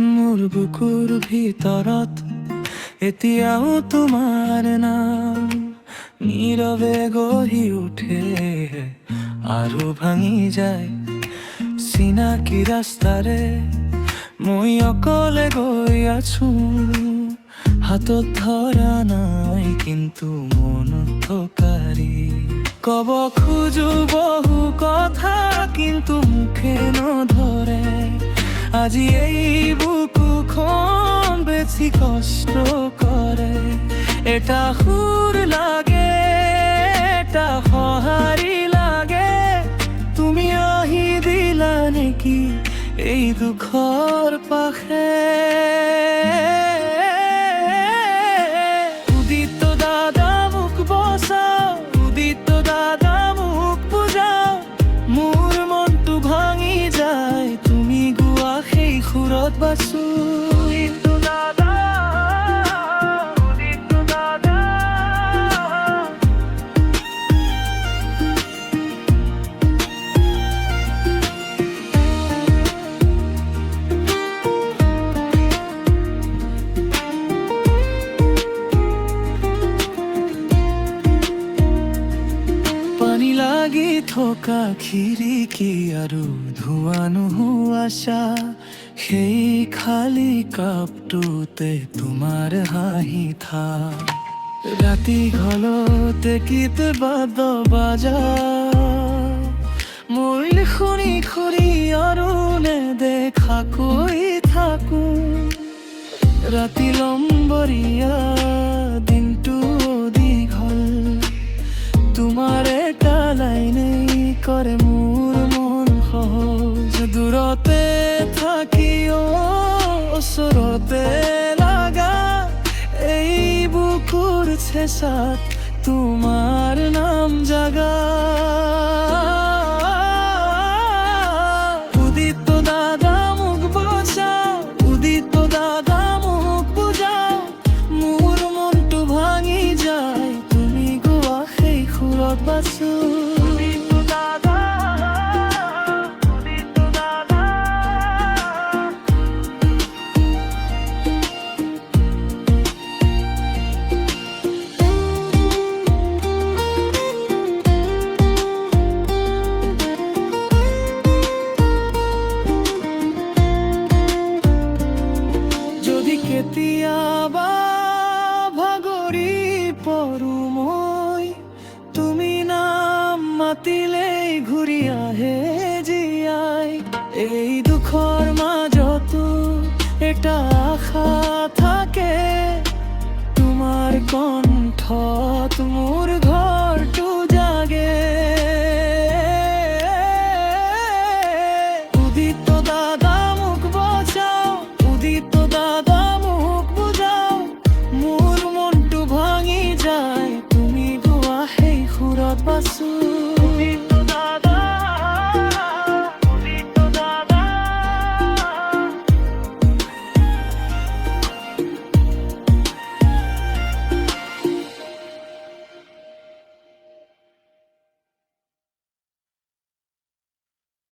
মোৰ বুকুৰ ভিতৰত এতিয়াও তোমাৰ নাম নীৰৱে গঢ়ি উঠে আৰু ভাঙি যায়। চিনাকি ৰাস্তাৰে মই অকলে গৈ আছো, হাতত ধৰা নাই কিন্তু মনত থকাৰি। কব খোজো বহু কথা কিন্তু মুখে নধৰে। আজি এই বুকুখন বেছি কষ্ট কৰে। এটা সুৰ লাগে, এটা সঁহাৰি লাগে। তুমি আহি দিলা নেকি এই দুখৰ পাশে? উদিত দাদা মোক বচাও, উদিত দাদা মোক বুজাও। মোৰ মনটো ভাঙি যায় তুমি গোৱা সেই সুৰত বাচো। উদিত দাদা, উদিত দাদা। পানী লাগি থকা খিৰিকী আৰু ধোৱা নোহোৱা চাহ, সেই খালী কাপটোতে তোমাৰ হাঁহি থা। ৰাতি হলতে কেতিয়াবা বাজা মই শুনি শুনি আৰু নেদেখাকৈ থাকো। ৰাতি লম্বৰীয়া দিনটো দীঘল, তোমাৰ এটা লাইনেই কৰে মোৰ মন সহজ। দূৰতে থাকিও ওচৰতে লাগা এই বুকুৰ চেঁচাত তোমাৰ নাম জাগা। উদিত দাদা মোক বচাও, উদিত দাদা মোক বুজাও। মোৰ মনটো ভাঙি যায় তুমি গোৱা সেই সুৰত বাচো। উদিত দাদা, উদিত দাদা। যদি কেতিয়াবা ভাগৰি পৰো মই, তুমি নাম মাতিলেই ঘূৰি আহে জীয়াই। এই দুখৰ মাজতো এটা আশা থাকে, তোমাৰ কণ্ঠত মোৰ